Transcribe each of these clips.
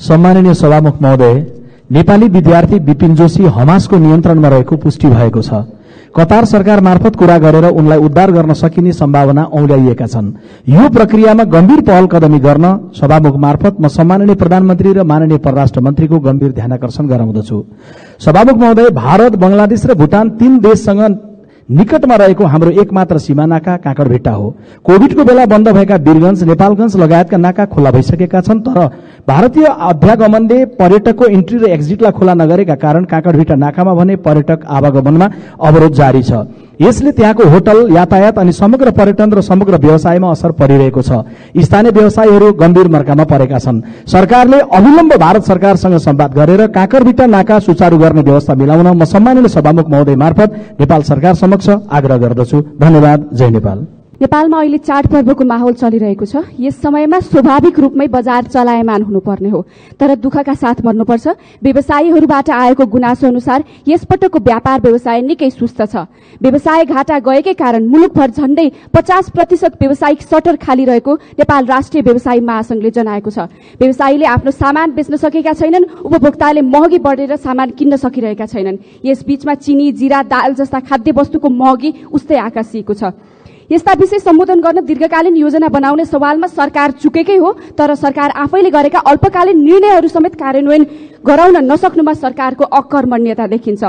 सम्माननीय सभामुख महोदय, नेपाली विद्यार्थी विपिन जोशी हमासको नियन्त्रणमा रहेको पुष्टि भएको छ। कतार सरकार मार्फत कुरा गरेर उनलाई उद्धार गर्न सकिने सम्भावना औल्याइएका छन्। यो प्रक्रियामा गम्भीर पहल कदमी गर्न सभामुख मार्फत म सम्माननीय प्रधानमन्त्री र माननीय परराष्ट्र मन्त्रीको गम्भीर ध्यानाकर्षण गराउँदछु। सभामुख महोदय, भारत, बंगलादेश र भुटान 3 देशसँग निकटमा रहेको हाम्रो एकमात्र सीमा नाका काँकडभिट्टा हो। कोभिडको बेला बन्द भएका वीरगञ्ज, नेपालगञ्ज लगायतका नाका खुला भइसकेका छन्, तर भारतीय अभ्यागमनले पर्यटकको इन्ट्री र एक्जिटलाई खुला नगरेका कारण काँकडभिट्टा नाकामा भने पर्यटक आवागमनमा अवरोध जारी छ। यसले त्यहाँको होटल, यातायात अनि समग्र पर्यटन र समग्र व्यवसायमा असर परिरहेको छ। स्थानीय व्यवसायीहरू गम्भीर मर्कामा परेका छन्। सरकारले अविलम्ब भारत सरकारसँग संवाद गरेर काँकडभिट्टा नाका सुचारू गर्ने व्यवस्था मिलाउन म सम्माननीय सभामुख महोदय मार्फत नेपाल सरकार समक्ष आग्रह गर्दछु। धन्यवाद। जय नेपाल। नेपालमा अहिले चाडपर्वको माहौल चलिरहेको छ। यस समयमा स्वाभाविक रूपमै बजार चलायमान हुनुपर्ने हो, तर दुःखका साथ भन्नुपर्छ, व्यवसायीहरूबाट आएको गुनासो अनुसार यसपटकको व्यापार व्यवसाय निकै सुस्त छ। व्यवसाय घाटा गएकै कारण मुलुकभर झण्डै 50% व्यावसायिक सटर खाली रहेको नेपाल राष्ट्रिय व्यवसायी महासंघले जनाएको छ। व्यवसायीले आफ्नो सामान बेच्न सकेका छैनन्, उपभोक्ताले महँगी बढेर सामान किन्न सकिरहेका छैनन्। यस बीचमा चिनी, जीरा, दाल जस्ता खाद्य वस्तुको महँगी उस्तै आकाशिएको छ। यस्ता विषय सम्बोधन गर्न दीर्घकालीन योजना बनाउने सवालमा सरकार चुकेकै हो, तर सरकार आफैले गरेका अल्पकालीन निर्णयहरू समेत कार्यान्वयन गराउन नसक्नुमा सरकारको अकर्मण्यता देखिन्छ।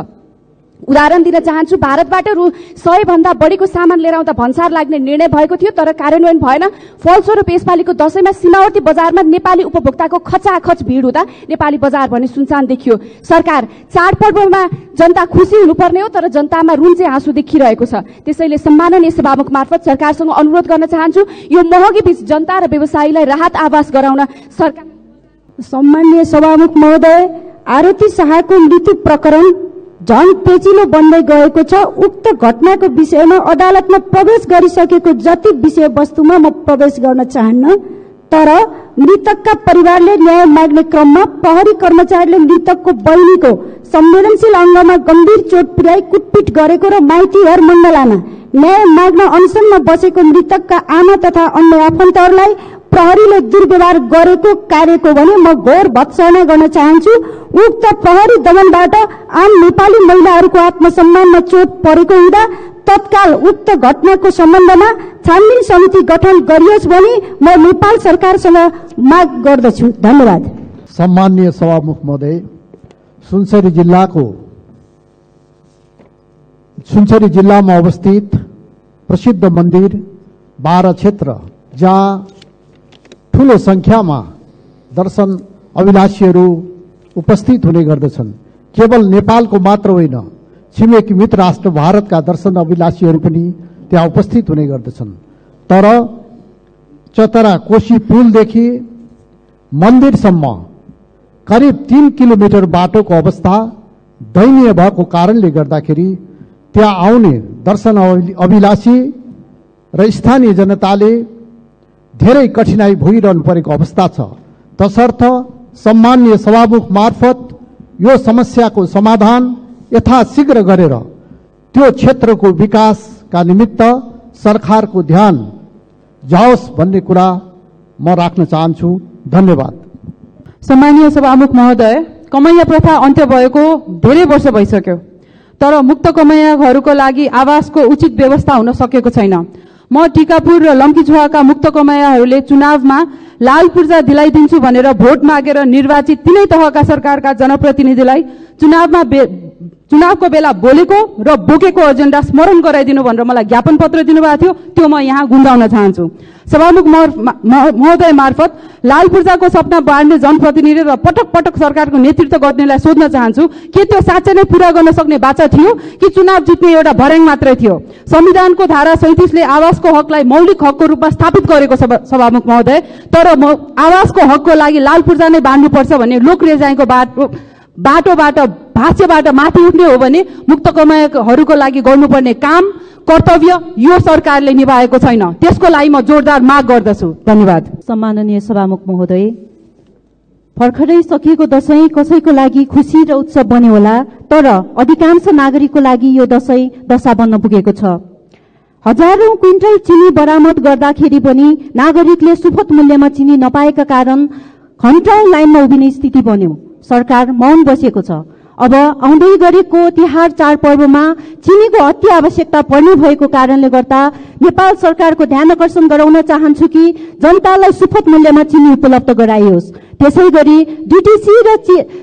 उदाहरण दिन चाहन्छु, भारतबाट रु 100 भन्दा बढीको सामान लिएर आउँदा भन्सार लाग्ने निर्णय भएको थियो, तर कार्यान्वयन भएन। फलस्वरूप यसपालिको दशैंमा सीमावर्ती बजारमा नेपाली उपभोक्ताको खचाखच भिड हुँदा नेपाली बजार भने सुनसान देखियो। सरकार चाडपर्वमा जनता खुसी हुनुपर्ने हो, तर जनतामा रुन्चे आँसु देखिरहेको छ। त्यसैले सम्माननीय सभामुख मार्फत सरकारसँग अनुरोध गर्न चाहन्छु, यो महँगी बीच जनता र व्यवसायीलाई राहत आवास गराउन सरकार। सम्माननीय सभामुख महोदय, आरती शाहको मृत्यु प्रकरण झन पेचिलो बन्दै गएको छ। उक्त घटनाको विषयमा अदालतमा प्रवेश गरिसकेको जति विषय वस्तुमा म प्रवेश गर्न चाहन्न, तर मृतकका परिवारले न्याय माग्ने क्रममा प्रहरी कर्मचारीले मृतकको बहिनीको संवेदनशील अङ्गमा गम्भीर चोट पुर्याई कुटपिट गरेको र माइती घर मण्डलामा न्याय माग्न अनसनमा बसेको मृतकका आमा तथा अन्य आफन्तहरूलाई प्रहरीले दुर्व्यवहार गरेको कार्यको भने म घोर भत्सना गर्न चाहन्छु। उक्त प्रहरी दमनबाट आम नेपाली महिलाहरूको आत्मसम्मानमा चोट परेको हुँदा तत्काल उक्त घटनाको सम्बन्धमा छानबिन समिति गठन गरियोस् भनी म नेपाल सरकारसँग माग गर्दछु। धन्यवाद। सम्माननीय सभामुख महोदय, सुनसरी जिल्लामा अवस्थित प्रसिद्ध मन्दिर 12 क्षेत्र जहाँ ठूलो संख्यामा दर्शन अभिलाषीहरू उपस्थित हुने गर्दछन्। केवल नेपालको मात्र होइन, छिमेकी मित्र राष्ट्र भारतका दर्शन अभिलाषीहरू पनि त्यहाँ उपस्थित हुने गर्दछन्। तर चतरा कोशी पुलदेखि मन्दिरसम्म करिब 3 किलोमिटर बाटोको अवस्था दयनीय भएको कारणले गर्दाखेरि त्यहाँ आउने दर्शन अभिलाषी र स्थानीय जनताले धेरै कठिनाई भोगिरहनु परेको अवस्था छ। तसर्थ सम्माननीय सभामुख मार्फत यो समस्याको समाधान यथाशीघ्र गरेर त्यो क्षेत्रको विकासका निमित्त सरकारको ध्यान जाओस् भन्ने कुरा म राख्न चाहन्छु। धन्यवाद। सम्माननीय सभामुख महोदय, कमैया प्रथा अन्त्य भएको धेरै वर्ष भइसक्यो, तर मुक्त कमैयाहरूको लागि आवासको उचित व्यवस्था हुन सकेको छैन। म टिकापुर र लम्कीझुवाका मुक्त कमैयाहरूले चुनावमा लाल पूर्जा दिलाइदिन्छु भनेर भोट मागेर निर्वाचित तीनै तहका सरकारका जनप्रतिनिधिलाई चुनावको बेला बोलेको र बोकेको एजेन्डा स्मरण गराइदिनु भनेर मलाई ज्ञापन पत्र दिनुभएको थियो। त्यो म यहाँ गुन्डाउन चाहन्छु। सभामुख महोदय मार्फत लाल पूर्जाको सपना बाँड्ने जनप्रतिनिधि र पटक पटक सरकारको नेतृत्व गर्नेलाई सोध्न चाहन्छु, के त्यो साँच्चै नै पूरा गर्न सक्ने बाचा थियो कि चुनाव जित्ने एउटा भर्याङ मात्रै थियो? संविधानको धारा 37ले आवासको हकलाई मौलिक हकको रूपमा स्थापित गरेको छ सभामुख महोदय, तर आवासको हकको लागि लाल पूर्जा नै बाँड्नुपर्छ भन्ने लोक रेजाइको बाटोबाट भाष्यबाट माथि उठ्ने हो भने मुक्त कमैयाहरूको लागि गर्नुपर्ने काम कर्तव्य यो सरकारले निभाएको छैन। त्यसको लागि म जोरदार माग गर्दछु। धन्यवाद। सम्माननीय सभामुख महोदय, भर्खरै सकिएको दशैं कसैको लागि खुशी र उत्सव बन्यो होला, तर अधिकांश नागरिकको लागि यो दशैं दशा बन्न पुगेको छ। हजारौं क्विन्टल चिनी बरामद गर्दाखेरि पनि नागरिकले सुपथ मूल्यमा चिनी नपाएका कारण घण्टौं लाइनमा उभिने स्थिति बन्यो। सरकार मौन बसेको छ। अब आउँदै गरेको तिहार चाडपर्वमा चिनीको अति आवश्यकता पर्ने भएको कारणले गर्दा नेपाल सरकारको ध्यान आकर्षण गराउन चाहन्छु कि जनतालाई सुपथ मूल्यमा चिनी उपलब्ध गराइयोस्। त्यसैगरी डीटीसी र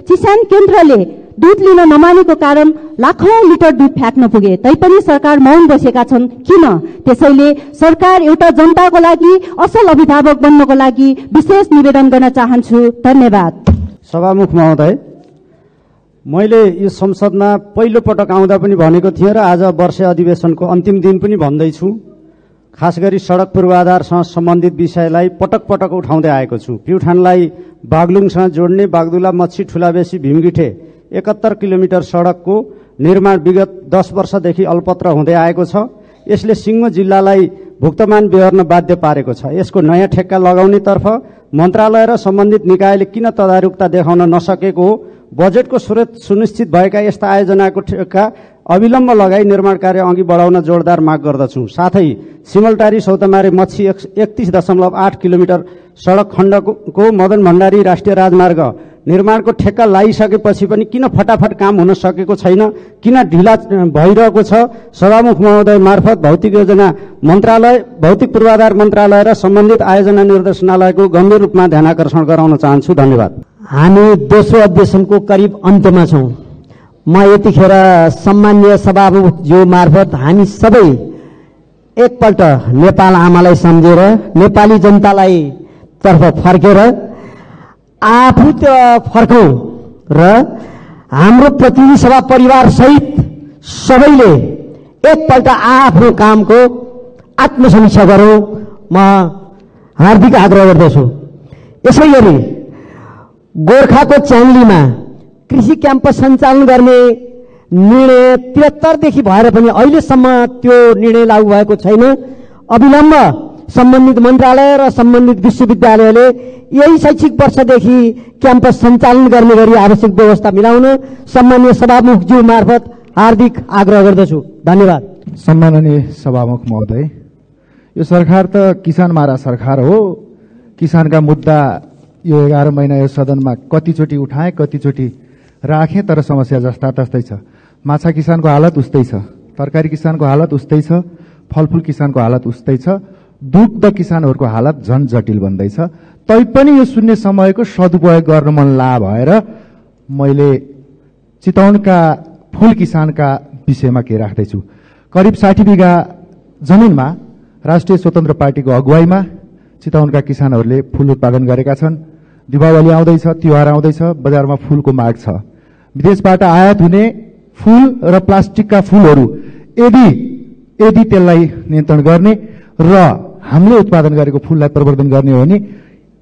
चिसान केन्द्रले दूध लिन नमानेको कारण लाखौं लिटर दूध फ्याँक्न पुगे, तैपनि सरकार मौन बसेका छन् किन? त्यसैले सरकार एउटा जनताको लागि असल अभिभावक बन्नको लागि विशेष निवेदन गर्न चाहन्छु। धन्यवाद। सभामुख महोदय, मैले यो संसदमा पहिलो पटक आउँदा पनि भनेको थिएँ र आज वर्ष अधिवेशनको अन्तिम दिन पनि भन्दैछु, खास गरी सडक पूर्वाधारसँग सम्बन्धित विषयलाई पटक पटक उठाउँदै आएको छु। प्युठानलाई बागलुङसँग जोड्ने बागदुला मच्छी ठुलाबेसी भीमगिठे 71 किलोमिटर सडकको निर्माण विगत 10 वर्षदेखि अल्पत्र हुँदै आएको छ। यसले सिङ्गो जिल्लालाई भुक्तमान बेहोर्न बाध्य पारेको छ। यसको नयाँ ठेक्का लगाउनेतर्फ मन्त्रालय र सम्बन्धित निकायले किन तदारुकता देखाउन नसकेको हो? बजेटको स्रोत सुनिश्चित भएका यस्ता आयोजनाको ठेक्का अविलम्ब लगाई निर्माण कार्य अघि बढाउन जोरदार माग गर्दछु। साथै सिमलटारी सौतमारे मच्छी 31.8 किलोमिटर सडक खण्डको मदन भण्डारी राष्ट्रिय राजमार्ग निर्माणको ठेक्का लगाइसकेपछि पनि किन फटाफट काम हुन सकेको छैन? किन ढिला भइरहेको छ? सभामुख महोदय मार्फत भौतिक योजना मन्त्रालय, भौतिक पूर्वाधार मन्त्रालय र सम्बन्धित आयोजना निर्देशनालयको गम्भीर रूपमा ध्यानाकर्षण गराउन चाहन्छु। धन्यवाद। हामी दोस्रो अधिवेशनको करिब अन्त्यमा छौं। म यतिखेर सम्माननीय सभामुखज्यू मार्फत हामी सबै एकपल्ट नेपाल आमालाई सम्झेर नेपाली जनतालाई तर्फ फर्केर आफू फर्कौं र हाम्रो प्रतिनिधि सभा परिवार सहित सबैले एकपल्ट आफ्नो कामको आत्मसमीक्षा गरौं, म हार्दिक आग्रह गर्दछु। यसैगरी गोर्खाको च्याङ्लीमा कृषि क्याम्पस सञ्चालन गर्ने निर्णय 73 देखि भएर पनि अहिलेसम्म त्यो निर्णय लागू भएको छैन। अविलम्ब सम्बन्धित मन्त्रालय र सम्बन्धित विश्वविद्यालयले यही शैक्षिक वर्षदेखि क्याम्पस सञ्चालन गर्ने गरी आवश्यक व्यवस्था मिलाउन सम्माननीय सभामुखज्यू मार्फत हार्दिक आग्रह गर्दछु। धन्यवाद। सम्माननीय सभामुख महोदय, यो सरकार त किसान मारा सरकार हो। किसानका मुद्दा यो 11 महिना यो सदनमा कतिचोटि उठाए, कतिचोटि राखे, तर समस्या जस्ता तस्तै छ। माछा किसानको हालत उस्तै छ, तरकारी किसानको हालत उस्तै छ, फलफूल किसानको हालत उस्तै छ, दुग्ध किसानहरूको हालत झन जटिल बन्दैछ। तैपनि यो शून्य समयको सदुपयोग गर्न मन ला भएर मैले चितवनका फूल किसानका विषयमा के राख्दैछु। करिब 60 बिघा जमिनमा राष्ट्रिय स्वतन्त्र पार्टीको अगुवाईमा चितवनका किसानहरूले फूल उत्पादन गरेका छन्। दीपावली आउँदैछ, तिहार आउँदैछ, बजारमा फूलको माग छ। विदेशबाट आयात हुने फूल र प्लास्टिकका फूलहरू यदि त्यसलाई नियन्त्रण गर्ने र हामीले उत्पादन गरेको फूललाई प्रवर्धन गर्ने हो भने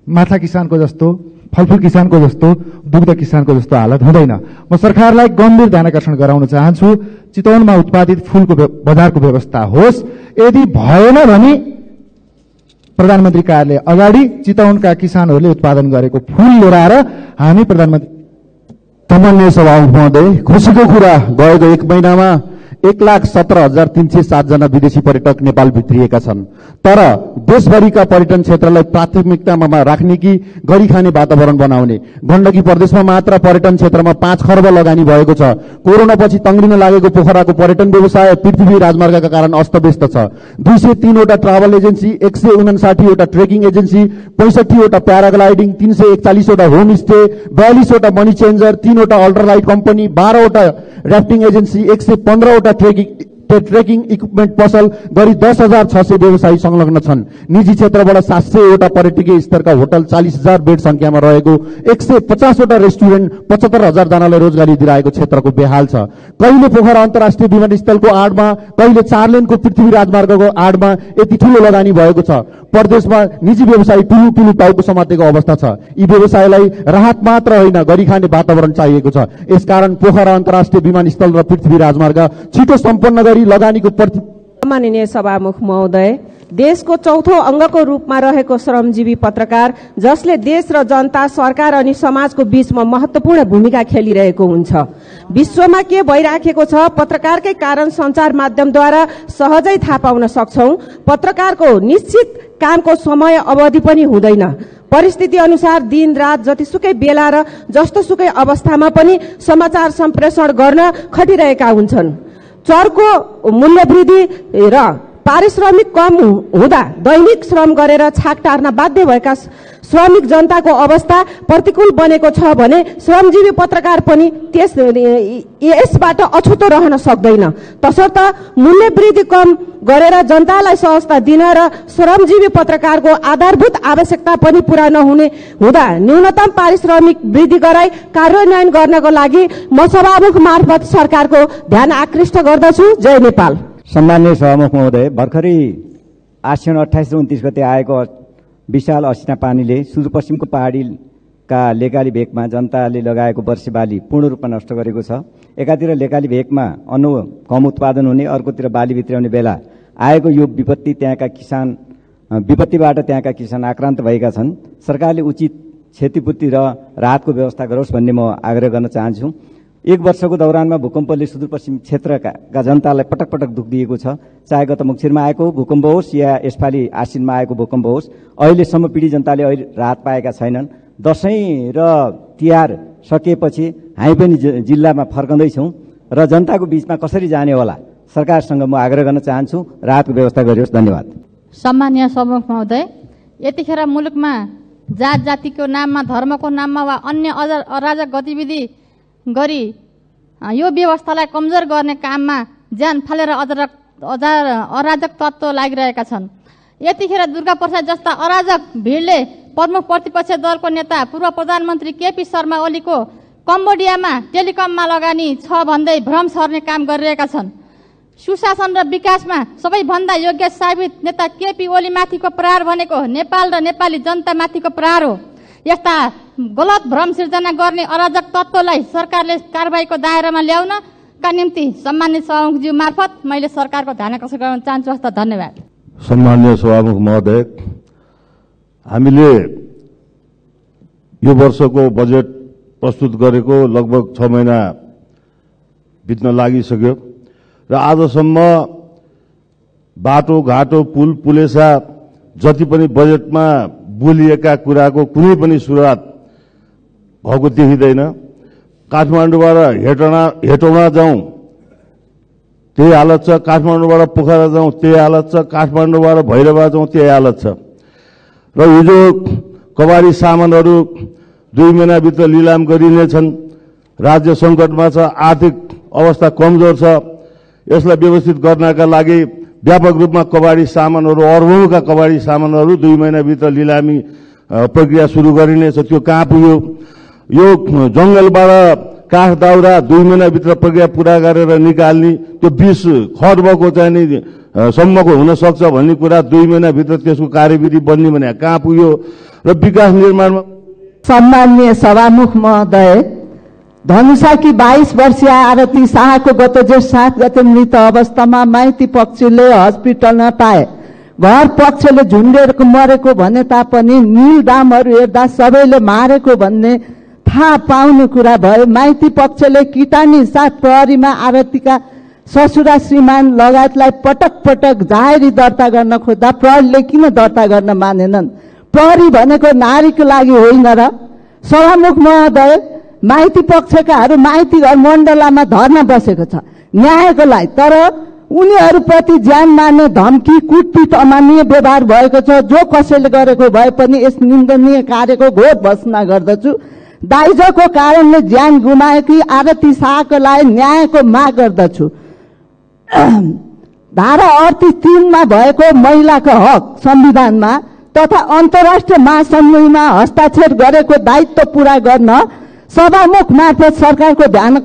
माछा किसानको जस्तो, फलफूल किसानको जस्तो, दुग्ध किसानको जस्तो हालत हुँदैन। म सरकारलाई गम्भीर ध्यानाकर्षण गराउन चाहन्छु, चितवनमा उत्पादित फूलको बजारको व्यवस्था होस्। यदि भएन भने प्रधानमन्त्री कार्यालय अगाडि चितवनका किसानहरूले उत्पादन गरेको फूल लिएर आएर हामी प्रधानमन्त्री। सम्माननीय सभामुख महोदय, खुसीको कुरा गएको 1 महिनामा 1,17,307 जना विदेशी पर्यटक नेपाल भित्रिएका छन्। तर देशभरिका पर्यटन क्षेत्रलाई प्राथमिकतामा राख्ने कि गरी खाने वातावरण बनाउने। गण्डकी प्रदेशमा मात्र पर्यटन क्षेत्रमा 5 खर्ब लगानी भएको छ। कोरोनापछि तङ्ग्रिन लागेको पोखराको पर्यटन व्यवसाय पृथ्वी राजमार्गका कारण अस्तव्यस्त छ। 203 वटा ट्राभल एजेन्सी, 159 वटा ट्रेकिङ एजेन्सी, 65 वटा प्याराग्लाइडिङ, 341 वटा होमस्टे, 42 वटा मनी चेन्जर, 3 वटा अल्ट्रालाइट कम्पनी, 12 वटा राफ्टिङ एजेन्सी, 115 वटा ट्रेकिङ इक्विपमेन्ट पसल गरी 10,600 व्यवसायी संलग्न छन्। निजी क्षेत्रबाट 700 वटा पर्यटकीय स्तरका होटल, 40,000 बेड संख्यामा रहेको 150 वटा रेस्टुरेन्ट, 75,000 जनालाई रोजगारी दिइरहेको क्षेत्रको बेहाल छ। कहिले पोखरा अन्तर्राष्ट्रिय विमानस्थलको आडमा, कहिले 4 लेनको पृथ्वी राजमार्गको आडमा यति ठूलो लगानी भएको छ। प्रदेशमा निजी व्यवसायी ठूलो टाउको समातेको अवस्था छ। यी व्यवसायलाई राहत मात्र होइन, गरी खाने वातावरण चाहिएको छ। यसकारण पोखरा अन्तर्राष्ट्रिय विमानस्थल र पृथ्वी राजमार्ग छिटो सम्पन्न गरी लगानीको माननीय सभामुख महोदय, देशको चौथो अङ्गको रूपमा रहेको श्रमजीवी पत्रकार जसले देश र जनता, सरकार अनि समाजको बीचमा महत्त्वपूर्ण भूमिका खेलिरहेको हुन्छ। विश्वमा के भइराखेको छ पत्रकारकै कारण सञ्चार माध्यमद्वारा सहजै थाहा पाउन सक्छौं। पत्रकारको निश्चित कामको समय अवधि पनि हुँदैन। परिस्थिति अनुसार दिन रात जतिसुकै बेला र जस्तोसुकै अवस्थामा पनि समाचार सम्प्रेषण गर्न खटिरहेका हुन्छन्। चरको मूल्यवृद्धि र पारिश्रमिक कम हुँदा दैनिक श्रम गरेर छाक टार्न बाध्य भएका श्रमिक जनताको अवस्था प्रतिकूल बनेको छ भने श्रमजीवी पत्रकार पनि यसबाट अछुतो रहन सक्दैन। तसर्थ मूल्यवृद्धि कम गरेर जनतालाई सहजता दिन र श्रमजीवी पत्रकारको आधारभूत आवश्यकता पनि पूरा नहुने हुँदा न्यूनतम पारिश्रमिक वृद्धि गराई कार्यान्वयन गर्नको लागि म सभामुख मार्फत सरकारको ध्यान आकृष्ट गर्दछु। जय नेपाल। सम्माननीय सभामुख महोदय, भर्खरै आश्विन 28 र 29 गते आएको विशाल असिना पानीले सुदूरपश्चिमको पहाडीका लेकाली भेगमा जनताले लगाएको वर्षे बाली पूर्ण रूपमा नष्ट गरेको छ। एकातिर लेकाली भेगमा अन्न कम उत्पादन हुने, अर्कोतिर बाली भित्र्याउने बेला आएको यो विपत्तिबाट त्यहाँका किसान आक्रान्त भएका छन्। सरकारले उचित क्षतिपूर्ति र राहतको व्यवस्था गरोस् भन्ने म आग्रह गर्न चाहन्छु। एक वर्षको दौरानमा भूकम्पले सुदूरपश्चिम क्षेत्रका जनतालाई पटक पटक दुख दिएको छ। चाहे गत मङ्सिरमा आएको भूकम्प होस् या यसपालि आश्विनमा आएको भूकम्प होस्, अहिलेसम्म पीडित जनताले अहिले राहत पाएका छैनन्। दशैं र तिहार सकिएपछि हामी पनि जिल्लामा फर्कँदैछौँ र जनताको बीचमा कसरी जाने होला, सरकारसँग म आग्रह गर्न चाहन्छु राहतको व्यवस्था गरियोस्। धन्यवाद। सम्माननीय सभामुख महोदय, यतिखेर मुलुकमा जात जातिको नाममा, धर्मको नाममा वा अन्य अराजक गतिविधि गरी यो व्यवस्थालाई कमजोर गर्ने काममा ज्यान फालेर अराजक तत्त्व लागिरहेका छन्। यतिखेर दुर्गा प्रसाद जस्ता अराजक भिडले प्रमुख प्रतिपक्ष दलको नेता पूर्व प्रधानमन्त्री केपी शर्मा ओलीको कम्बोडियामा टेलिकममा लगानी छ भन्दै भ्रम सर्ने काम गरिरहेका छन्। सुशासन र विकासमा सबैभन्दा योग्य साबित नेता केपी ओलीमाथिको प्रहार भनेको नेपाल र नेपाली जनतामाथिको प्रहार हो। यस्ता गलत भ्रम सिर्जना गर्ने अराजक तत्त्वलाई सरकारले कारबाहीको दायरामा ल्याउनका निम्ति सम्मानित सभामुखज्यू मार्फत मैले सरकारको ध्यान आकर्षण गर्न चाहन्छु। हस्त धन्यवाद। सम्माननीय सभामुख महोदय, हामीले यो वर्षको बजेट प्रस्तुत गरेको लगभग 6 महिना बित्न लागिसक्यो र आजसम्म बाटो घाटो पुल पुलेसा जति पनि बजेटमा बोलिएका कुराको कुनै पनि सुरुवात भएको देखिँदैन। काठमाडौँबाट हेटौँडा जाउँ त्यही हालत छ, काठमाडौँबाट पोखरा जाउँ त्यही हालत छ, काठमाडौँबाट भैरवा जाउँ त्यही हालत छ। र हिजो कबाडी सामानहरू 2 महिनाभित्र लिलाम गरिनेछन्। राज्य सङ्कटमा छ, आर्थिक अवस्था कमजोर छ। यसलाई व्यवस्थित गर्नका लागि व्यापक रूपमा कबाडी सामानहरू, अर्बौंका कबाडी सामानहरू 2 महिनाभित्र लिलामी प्रक्रिया सुरु गरिनेछ। त्यो कहाँ पुग्यो? यो जंगलबाट काठ दाउरा 2 महिनाभित्र प्रक्रिया पूरा गरेर निकाल्ने, त्यो 20 खर्बको चाहिँ नि सम्मको हुन सक्छ भन्ने कुरा 2 महिनाभित्र त्यसको कार्यविधि बन्ने भने कहाँ पुग्यो? र विकास निर्माणमा सम्माननीय सभामुख महोदय, धनुषाकी 22 वर्षीय आरती शाहको गत जेठ 7 गते मृत अवस्थामा माइती पक्षले हस्पिटलमा पाए। घर पक्षले झुन्डेर मरेको भने तापनि नील दामहरू हेर्दा सबैले मारेको भन्ने थाहा पाउने कुरा भयो। माइती पक्षले किटानी साथ प्रहरीमा आरतीका ससुरा श्रीमान लगायतलाई पटक पटक जाहेरी दर्ता गर्न खोज्दा प्रहरीले किन दर्ता गर्न मानेनन्? प्रहरी भनेको नारीको लागि होइन र? सभामुख महोदय, माइती पक्षकाहरू माइती घर मण्डलामा धर्ना बसेको छ न्यायको लागि, तर उनीहरूप्रति ज्यान मार्ने धम्की, कुटपिट, अमानवीय व्यवहार भएको छ। जो कसैले गरेको भए पनि यस निन्दनीय कार्यको घोर भर्त्सना गर्दछु। दाइजोको कारणले ज्यान गुमाएकी आरती शाहको लागि न्यायको माग गर्दछु। धारा 38 मा भएको महिलाको हक संविधानमा तथा अन्तर्राष्ट्रिय महासन्धिमा हस्ताक्षर गरेको दायित्व पूरा गर्न सभामुख मार्फत सरकारको ध्यान।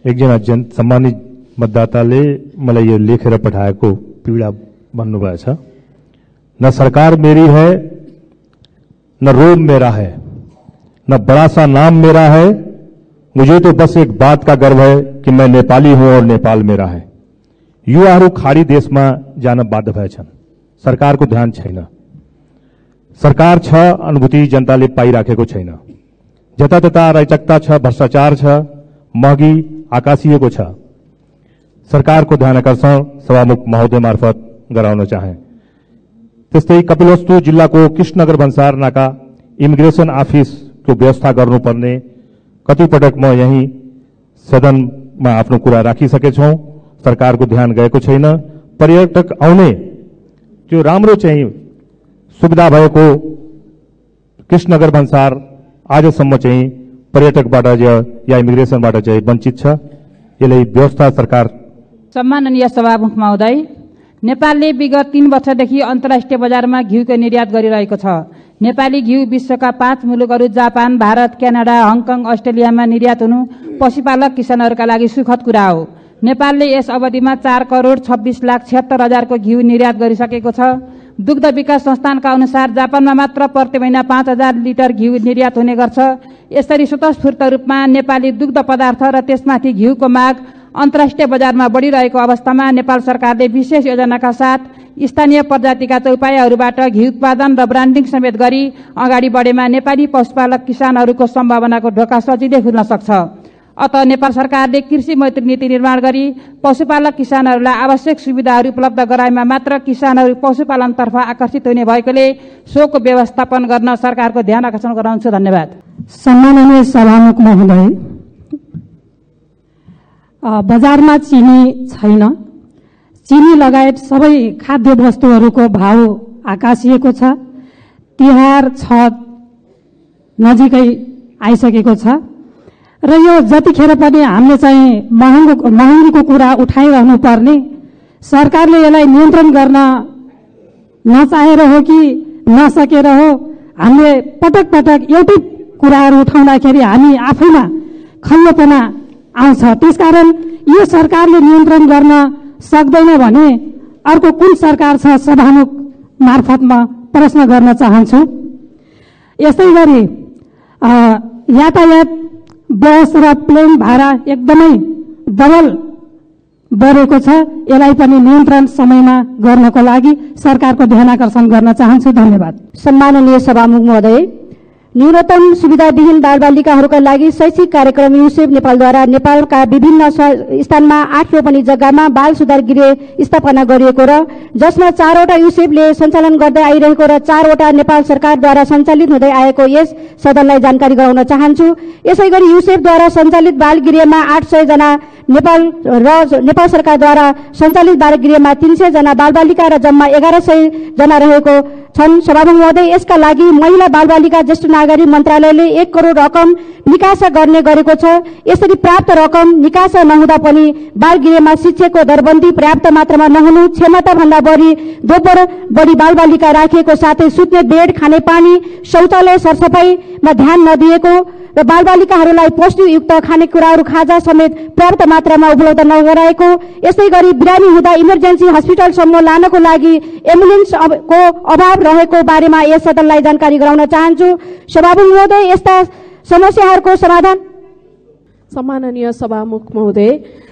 एकजना सम्मानित मतदाताले मलाई यो लेखेर पठाएको पीडा भन्नुभएछ। न सरकार मेरी है, न रोम मेरा है, न बड़ा सा नाम मेरा है। मुझे तो बस एक बात का गर्व है कि मैं नेपाली हूं और नेपाल मेरा है। युवाहरू खाडी देशमा जान बाध्य भएछन्। सरकारको ध्यान छैन। सरकार छ, अनुभूति जनताले पाइराखेको छैन। जतातता अराजकता छ, भ्रष्टाचार छ, महँगी आकाशिएको छ। सरकारको ध्यान आकर्षण सभामुख महोदय मार्फत गराउन चाहे। त्यस्तै कपिलवस्तु जिल्लाको कृष्णनगर भन्सार नाका इमिग्रेसन अफिसको व्यवस्था गर्नुपर्ने कतिपटक म यही सदनमा आफ्नो कुरा राखिसकेछौं। सरकारको ध्यान गएको छैन। पर्यटक आउने त्यो राम्रो चाहिँ सुविधा भएको कृष्णनगर भन्सार आजसम्म चाहिँ पर्यटकबाट या इमिग्रेसनबाट चाहिँ वञ्चित छ। यसलाई व्यवस्था सरकार। सम्माननीय सभामुख महोदय, नेपालले विगत 3 वर्षदेखि अन्तर्राष्ट्रिय बजारमा घिउको निर्यात गरिरहेको छ। नेपाली घिउ विश्वका 5 मुलुकहरू जापान, भारत, क्यानाडा, हङकङ, अस्ट्रेलियामा निर्यात हुनु पशुपालक किसानहरूका लागि सुखद कुरा हो। नेपालले यस अवधिमा 4,26,76,000 को घिउ निर्यात गरिसकेको छ। दुग्ध विकास संस्थानका अनुसार जापानमा मात्र प्रति महिना 5,000 लिटर घिउ निर्यात हुने गर्छ। यसरी स्वतस्फूर्त रूपमा नेपाली दुग्ध पदार्थ र त्यसमाथि घिउको माग अन्तर्राष्ट्रिय बजारमा बढ़िरहेको अवस्थामा नेपाल सरकारले विशेष योजनाका साथ स्थानीय प्रजातिका चौपायाहरूबाट घिउ उत्पादन र ब्रान्डिङ समेत गरी अगाडि बढेमा नेपाली पशुपालक किसानहरूको सम्भावनाको ढोका सजिलै खुल्न सक्छ। अत नेपाल सरकारले कृषि मैत्री नीति निर्माण गरी पशुपालक किसानहरूलाई आवश्यक सुविधाहरू उपलब्ध गराएमा मात्र किसानहरू पशुपालनतर्फ आकर्षित हुने भएकोले सोको व्यवस्थापन गर्न सरकारको ध्यान आकर्षण गराउँछु। धन्यवाद। सम्माननीय सभामुख महोदय, बजारमा चिनी छैन। चिनी लगायत सबै खाद्य वस्तुहरूको भाव आकाशिएको छ। तिहार छठ नजिकै आइसकेको छ र यो जतिखेर पनि हामीले चाहिँ महँगीको कुरा उठाइरहनु पर्ने, सरकारले यसलाई नियन्त्रण गर्न नचाहेर हो कि नसकेर हो, हामीले पटक पटक एउटै कुराहरू उठाउँदाखेरि हामी आफैमा खल्लोपना आउँछ। त्यसकारण यो सरकारले नियन्त्रण गर्न सक्दैन भने अर्को कुन सरकार छ, सभामुख मार्फत म प्रश्न गर्न चाहन्छु। यस्तै गरी यातायात बस र प्लेन भाडा एकदमै डबल बढेको छ। यसलाई पनि नियन्त्रण समयमा गर्नको लागि सरकारको ध्यान आकर्षण गर्न चाहन्छु। धन्यवाद। सम्माननीय सभामुख महोदय, न्यूनतम सुविधाविहीन बालबालिकाहरूका लागि शैक्षिक कार्यक्रम युसेफ नेपालद्वारा नेपालका विभिन्न स्थानमा 8 रोपनी जग्गामा बाल सुधार गृह स्थापना गरिएको र जसमा 4वटा युसेफले सञ्चालन गर्दै आइरहेको र 4वटा नेपाल सरकारद्वारा सञ्चालित हुँदै आएको यस सदनलाई जानकारी गराउन चाहन्छु। यसैगरी युसेफद्वारा सञ्चालित बाल गृहमा 800 जना नेपाल सरकारद्वारा सञ्चालित बाल गृहमा 300 जना बालबालिका र जम्मा 1100 जना रहेको छन्। सभामुख महोदय, यसका लागि महिला बालबालिका ज्येष्ठ नागरिक मन्त्रालयले 1 करोड रकम निकासा गर्ने गरेको छ। यसरी प्राप्त रकम निकासा नहुँदा पनि बाल गृहमा शिक्षाको दरबन्दी पर्याप्त मात्रामा नहुनु, क्षमता भन्दा बढी बालबालिका राखिएको साथै सुत्ने बेड, खाने पानी, शौचालय सरसफाईमा ध्यान नदिएको र बालबालिकाहरूलाई पौष्टिकयुक्त खानेकुराहरू खाजा समेत पर्याप्त मात्रामा उपलब्ध नगराएको, यसै गरी बिरामी हुँदा इमर्जेन्सी हस्पिटलसम्म लानको लागि एम्बुलेन्सको अभाव रहेको बारेमा यस सदनलाई जानकारी गराउन चाहन्छु। सभामुख महोदय, यस्ता समस्याहरूको समाधान। सम्माननीय सभामुख महोदय,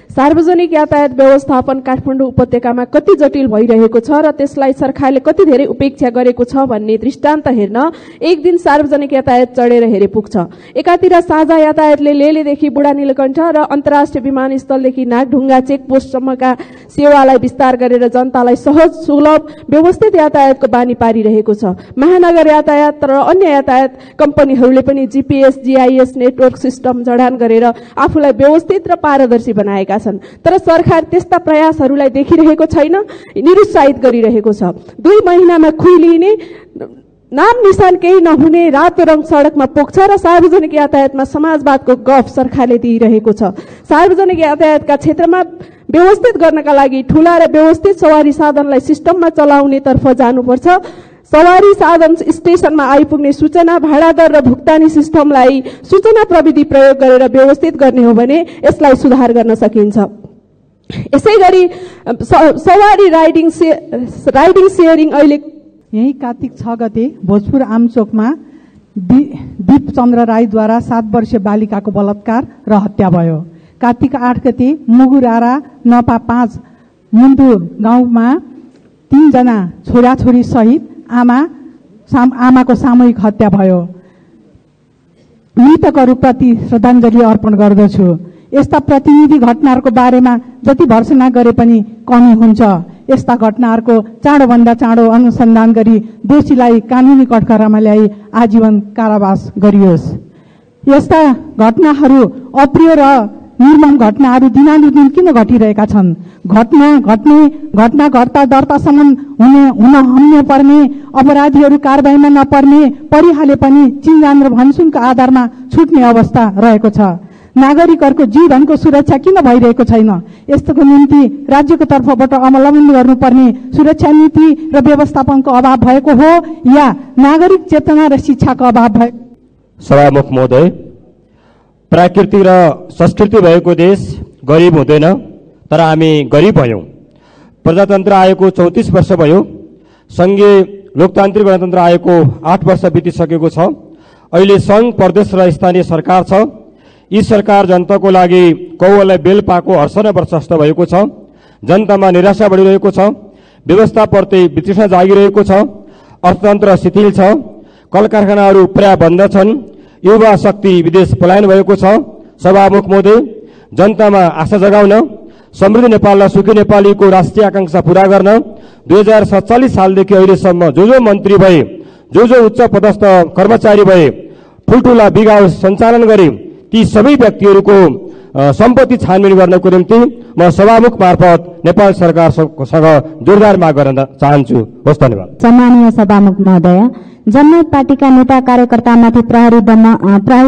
सार्वजनिक यातायात व्यवस्थापन काठमाडौँ उपत्यकामा कति जटिल भइरहेको छ र त्यसलाई सरकारले कति धेरै उपेक्षा गरेको छ भन्ने दृष्टान्त हेर्न एक दिन सार्वजनिक यातायात चढेर हेरे पुग्छ। एकातिर साझा यातायातले लेलेदेखि बुढा नीलकण्ठ र अन्तर्राष्ट्रिय विमानस्थलदेखि नागढुङ्गा चेकपोस्टसम्मका सेवालाई विस्तार गरेर जनतालाई सहज, सुलभ, व्यवस्थित यातायातको बानी पारिरहेको छ। महानगर यातायात र अन्य यातायात कम्पनीहरूले पनि जीपीएस, जीआईएस नेटवर्क सिस्टम जडान गरेर आफूलाई व्यवस्थित र पारदर्शी बनाएका छन्। तर सरकार त्यस्ता प्रयासहरूलाई देखिरहेको छैन, निरुत्साहित गरिरहेको छ। 2 महिनामा खुइलिने, नाम निशान केही नहुने रातो रङ सडकमा पोख्छ र सार्वजनिक यातायातमा समाजवादको गफ सरकारले दिइरहेको छ। सार्वजनिक यातायातका क्षेत्रमा व्यवस्थित गर्नका लागि ठूला र व्यवस्थित सवारी साधनलाई सिस्टममा चलाउनेतर्फ जानुपर्छ। सवारी साधन स्टेशनमा आइपुग्ने सूचना, भाडा दर र भुक्तानी सिस्टमलाई सूचना प्रविधि प्रयोग गरेर व्यवस्थित गर्ने हो भने यसलाई सुधार गर्न सकिन्छ। यसैगरी सवारी राइडिङ सेयरिङ अहिले यही कार्तिक 6 गते भोजपुर आमचोकमा दीप चन्द्र राईद्वारा 7 वर्षीय बालिकाको बलात्कार र हत्या भयो। कार्तिक 8 गते मुगुरारा नपा 5 मुन्दुर गाउँमा 3 जना छोराछोरी सहित आमाको सामूहिक हत्या भयो। मृतकहरूप्रति श्रद्धाञ्जली अर्पण गर्दछु। यस्ता प्रतिनिधि घटनाहरूको बारेमा जति भर्सना गरे पनि कमी हुन्छ। यस्ता घटनाहरूको चाँडोभन्दा चाँडो अनुसन्धान गरी दोषीलाई कानुनी कठघरामा ल्याई आजीवन कारावास गरियोस्। यस्ता घटनाहरू अप्रिय र निर्मम घटनाहरू दिनानुदिन किन घटिरहेका छन्? घटना घट्दा दर्तासम्म हुन पर्ने अपराधीहरू कारबाहीमा नपर्ने परिहाले पनि चिन्जान र भनसुनको आधारमा छुट्ने अवस्था रहेको छ। नागरिकहरूको जीवनको सुरक्षा किन भइरहेको छैन? यस्तोको निम्ति राज्यको तर्फबाट अवलम्बन गर्नुपर्ने सुरक्षा नीति र व्यवस्थापनको अभाव भएको हो या नागरिक चेतना र शिक्षाको अभाव भएको? सभामुख महोदय, प्राकृतिक र संस्कृति भएको देश गरिब हुँदैन, तर हामी गरिब भयौं। प्रजातन्त्र आएको 34 वर्ष भयो। संघीय लोकतान्त्रिक गणतन्त्र आएको 8 वर्ष बितिसकेको छ। अहिले संघ, प्रदेश र स्थानीय सरकार छ। यी सरकार जनताको लागि कौवालाई बेल पाएको हर्षण बर्चस्त भएको छ। जनतामा निराशा बढिरहेको छ। व्यवस्थाप्रति वितृष्णा जागिरहेको छ। अर्थतन्त्र शिथिल छ। कल कारखानाहरू प्राय बन्द छन्। युवा शक्ति विदेश पलायन भएको छ। सभामुख महोदय, जनतामा आशा जगाउन, समृद्ध नेपाल र सुखी नेपालीको राष्ट्रिय आकांक्षा पूरा गर्न 2047 सालदेखि अहिलेसम्म जो मन्त्री भए, जो उच्च पदस्थ कर्मचारी भए, ठुल्ठुला बिग हाउस सञ्चालन गरे, ती सबै व्यक्तिहरूको सम्पत्ति छानबिन गर्नको निम्ति म सभामुख मार्फत नेपाल सरकारसँग जोरदार माग गर्न चाहन्छु। हस्, धन्यवाद। सम्मानीय सभामुख महोदय, जननायक पार्टीका नेता कार्यकर्तामाथि प्रहरी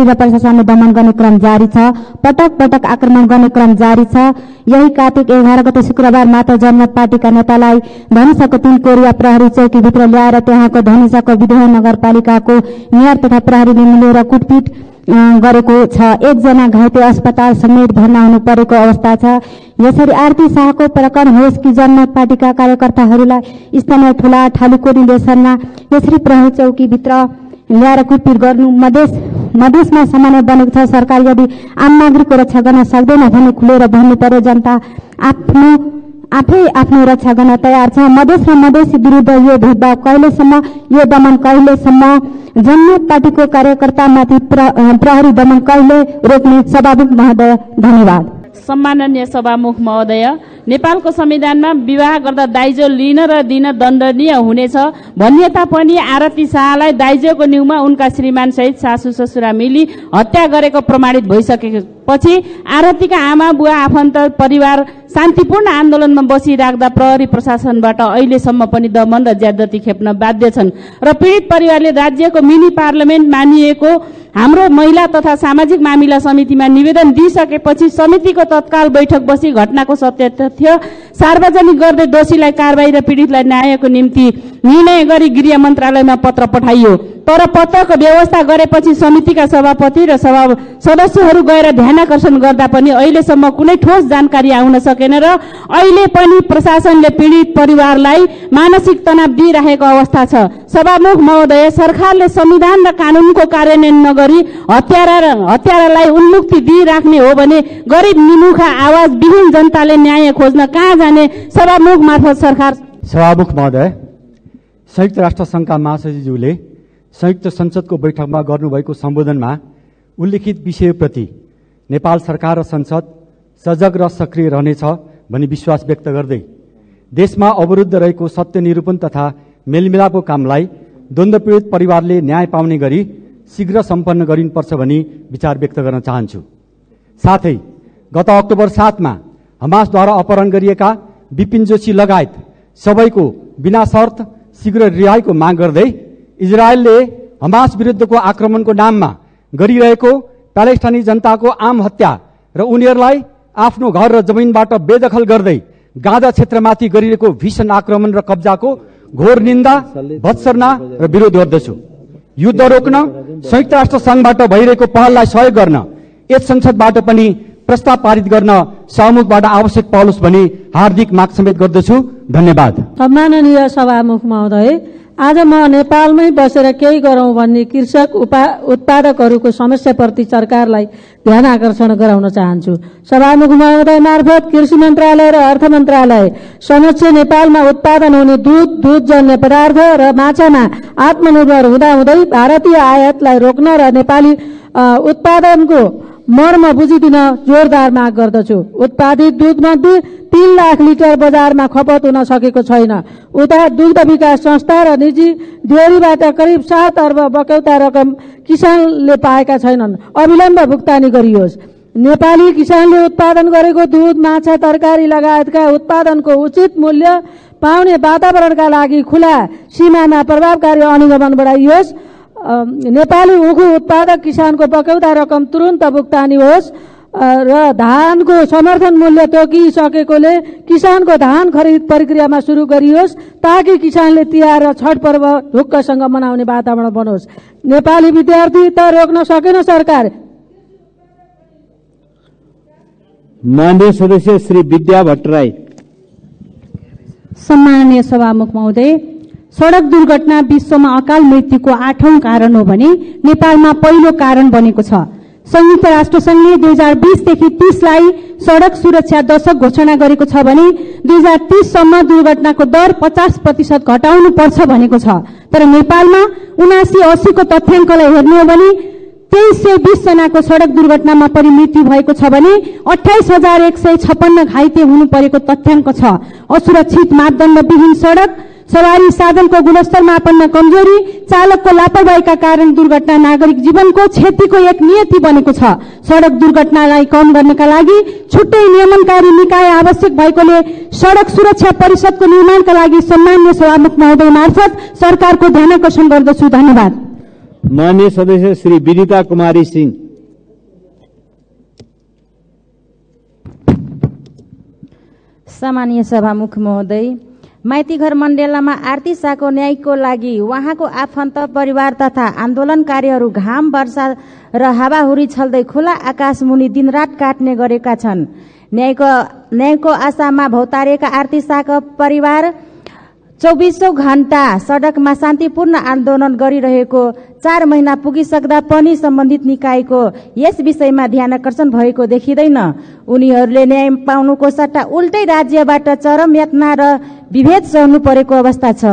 र प्रशासनले दमन गर्ने क्रम जारी छ। पटक पटक आक्रमण गर्ने क्रम जारी छ। यही कार्तिक 11 गते शुक्रबार मात्र जननायक पार्टीका नेतालाई धनुषाको 3 कोरिया प्रहरी चौकीभित्र ल्याएर त्यहाँको धनुषाको विदेह नगरपालिकाको मेयर तथा प्रहरीले मिलेर कुटपिट गरेको छ। 1 जना घाइते अस्पताल समेत भर्ना हुनु परेको अवस्था छ। यसरी आरती शाहको प्रकरण होस् कि जननायक पार्टीका कार्यकर्ताहरूलाई स्थानीय ठूला ठालुको निर्देशनमा यसरी प्रहरी चौकीभित्र ल्याएर कुटपिट गर्नु मधेसमा सामान्य बनेको छ। सरकार यदि आम नागरिकको रक्षा गर्न सक्दैन भने खुलेर भन्नु पर्यो। जनता आफै आफ्नो रक्षा गर्न तयार छ। मधेस र मधेसी विरुद्ध यो भेदभाव कहिलेसम्म, यो दमन कहिलेसम्म, जननायक पार्टीको कार्यकर्तामाथि प्रहरी दमन कहिले रोक्ने? सभामुख महोदय, धन्यवाद। सम्माननीय सभामुख महोदय, नेपालको संविधानमा विवाह गर्दा दाइजो लिन र दिन दण्डनीय हुनेछ भनिए तापनि आरती शाहलाई दाइजोको न्युमा उनका श्रीमान सहित सासू ससुरा मिली हत्या गरेको प्रमाणित भइसकेपछि आरतीका आमा बुवा आफन्त परिवार शान्तिपूर्ण आन्दोलनमा बसिराख्दा प्रहरी प्रशासनबाट अहिलेसम्म पनि दमन र ज्यादती खेप्न बाध्य छन् र पीडित परिवारले राज्यको मिनी पार्लियामेन्ट मानिएको हाम्रो महिला तथा सामाजिक मामिला समितिमा निवेदन दिइसकेपछि समितिको तत्काल बैठक बसी घटनाको सत्य तथ्य सार्वजनिक गर्दै दोषीलाई कारबाही र पीडितलाई न्यायको निम्ति निर्णय गरी गृह मन्त्रालयमा पत्र पठाइयो। तर पत्रको व्यवस्था गरेपछि समितिका सभापति र सदस्यहरू गएर ध्यानाकर्षण गर्दा पनि अहिलेसम्म कुनै ठोस जानकारी आउन सकेन र अहिले पनि प्रशासनले पीडित परिवारलाई मानसिक तनाव दिइरहेको अवस्था छ। सभामुख महोदय, सरकारले संविधान र कानूनको कार्यान्वयन नगरी हत्यारालाई उन्मुक्ति दिइराख्ने हो भने गरिब निमुखा आवाज विहीन जनताले न्याय खोज्न कहाँ जाने? सभामुख मार्फत सरकार। सभामुख महोदय, संयुक्त राष्ट्र संघका महासचिवज्यूले संयुक्त संसदको बैठकमा गर्नुभएको सम्बोधनमा उल्लेखित विषयप्रति नेपाल सरकार र संसद सजग र सक्रिय रहनेछ भनी विश्वास व्यक्त गर्दै देशमा अवरुद्ध रहेको सत्य निरूपण तथा मेलमिलापको कामलाई द्वन्द्व पीडित परिवारले न्याय पाउने गरी शीघ्र सम्पन्न गरिनुपर्छ भनी विचार व्यक्त गर्न चाहन्छु। साथै गत अक्टोबर 7 मा हमासद्वारा अपहरण गरिएका विपिन जोशी लगायत सबैको बिना शर्त शीघ्र रिहाईको माग गर्दै इजरायलले हमास विरुद्धको आक्रमणको नाममा गरिरहेको प्यालेस्टाइनी जनताको आम हत्या र उनीहरूलाई आफ्नो घर र जमिनबाट बेदखल गर्दै गाजा क्षेत्रमाथि गरिरहेको भीषण आक्रमण र कब्जाको घोर निन्दा, भत्सना र विरोध गर्दछु। युद्ध रोक्न संयुक्त राष्ट्र संघबाट भइरहेको पहललाई सहयोग गर्न यस संसदबाट पनि प्रस्ताव पारित गर्न सभामुखबाट आवश्यक पहल होस् भनी हार्दिक माग समेत गर्दछु। धन्यवाद। सम्माननीय सभामुख महोदय, आज म नेपालमै बसेर केही गरौँ भन्ने कृषक उत्पादकहरूको समस्याप्रति सरकारलाई ध्यान आकर्षण गराउन चाहन्छु। सभामुख महोदय मार्फत कृषि मन्त्रालय र अर्थ मन्त्रालय समक्ष नेपालमा उत्पादन हुने दूधजन्य पदार्थ र माछामा आत्मनिर्भर हुँदाहुँदै भारतीय आयातलाई रोक्न र नेपाली उत्पादनको मर्म बुझिदिन जोरदार माग गर्दछु। उत्पादित दूधमध्ये 3 लाख लिटर बजारमा खपत हुन सकेको छैन। उता दुग्ध विकास संस्था र निजी डेयरीबाट करिब 7 अर्ब बकौता रकम किसानले पाएका छैनन्। अविलम्ब भुक्तानी गरियोस्। नेपाली किसानले उत्पादन गरेको दूध, माछा, तरकारी लगायतका उत्पादनको उचित मूल्य पाउने वातावरणका लागि खुला सीमामा प्रभावकारी अनुगमन बढाइयोस्। नेपाली उखु उत्पादक किसानको बकौता रकम तुरुन्त भुक्तानी होस् र धानको समर्थन मूल्य तोकिसकेकोले किसानको धान खरिद प्रक्रियामा सुरु गरियोस् ताकि किसानले तिहार र छठ पर्व ढुक्कसँग मनाउने वातावरण बनोस्। नेपाली विद्यार्थी त रोक्न सकेन सरकार। माननीय सदस्य श्री विद्या भट्टराई। सम्माननीय सभामुख महोदय, सडक दुर्घटना विश्वमा अकाल मृत्युको 8औं कारण हो भने नेपालमा पहिलो कारण बनेको छ। संयुक्त राष्ट्र संघले 2020 देखि 30 लाई सडक सुरक्षा दशक घोषणा गरेको छ भने 2030 सम्म दुर्घटनाको दर 50% घटाउनु पर्छ भनेको छ। तर नेपालमा 79-80 को तथ्याङ्कलाई हेर्ने हो भने 2320 जनाको सडक दुर्घटनामा परि मृत्यु भएको छ भने 28156 घाइते हुनु परेको तथ्याङ्क छ। असुरक्षित मापदण्डविहीन सडक, सवारी साधनको गुणस्तर मापनमा कमजोरी, चालकको लापरवाहीका कारण दुर्घटना नागरिक जीवनको क्षतिको एक नियति बनेको छ। सडक दुर्घटनालाई कम गर्नका लागि छुट्टै नियमनकारी निकाय आवश्यक भएकोले सडक सुरक्षा परिषदको निर्माणका लागि सम्माननीय सभामुख महोदय मार्फत सरकारको ध्यान आकर्षण गर्दछु। धन्यवाद। माननीय सदस्य श्री विनिता कुमारी सिंह। सम्माननीय सभामुख महोदय, माइतीघर मण्डेलामा आरती शाहको न्यायको लागि उहाँको आफन्त परिवार तथा आन्दोलनकारीहरू घाम, वर्षा र हावाहुरी छल्दै खुला आकाश मुनि दिनरात काट्ने गरेका छन्। न्यायको आशामा भौतारिएका आरती शाहको परिवार 24औं घण्टा सडकमा शान्तिपूर्ण आन्दोलन गरिरहेको 4 महिना पुगिसक्दा पनि सम्बन्धित निकायको यस विषयमा ध्यान आकर्षण भएको देखिँदैन। उनीहरूले न्याय पाउनुको सट्टा उल्टै राज्यबाट चरम यातना र विभेद सहनु परेको अवस्था छ।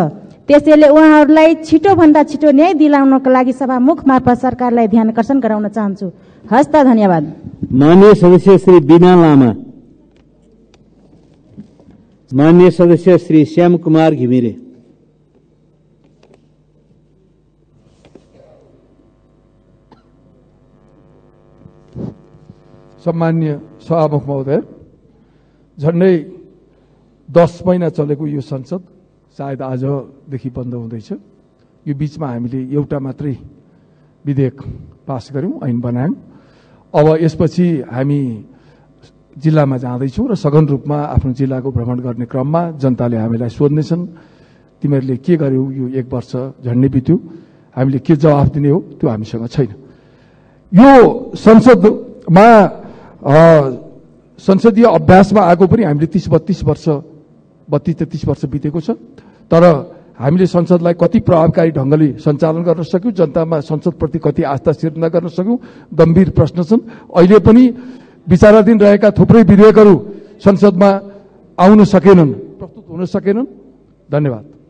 त्यसैले उहाँहरूलाई छिटोभन्दा छिटो न्याय दिलाउनको लागि सभामुख मार्फत सरकारलाई ध्यान आकर्षण गराउन चाहन्छु। हस्त, धन्यवाद। माननीय सदस्य श्री बिना लामा। माननीय सदस्य श्री श्याम कुमार घिमिरे। सम्माननीय सभामुख महोदय, झन्डै 10 महिना चलेको यो संसद सायद आजदेखि बन्द हुँदैछ। यो बीचमा हामीले एउटा मात्रै विधेयक पास गर्यौं, ऐन बनायौं। अब यसपछि हामी जिल्लामा जाँदैछौँ र सघन रूपमा आफ्नो जिल्लाको भ्रमण गर्ने क्रममा जनताले हामीलाई सोध्नेछन्, तिमीहरूले के गर्यौ, यो 1 वर्ष झन्डै बित्यो, हामीले के जवाफ दिने हो त्यो हामीसँग छैन। यो संसदमा संसदीय अभ्यासमा आएको पनि हामीले 32 वर्ष बितेको छ। तर हामीले संसदलाई कति प्रभावकारी ढंगले सञ्चालन गर्न सक्यौं, जनतामा संसदप्रति कति आस्था सिर्जना गर्न सक्यौं, गम्भीर प्रश्न छन्। अहिले पनि विचाराधीन रहेका थुप्रै विधेयकहरू संसदमा आउन सकेनन्, प्रस्तुत हुन सकेनन्। धन्यवाद।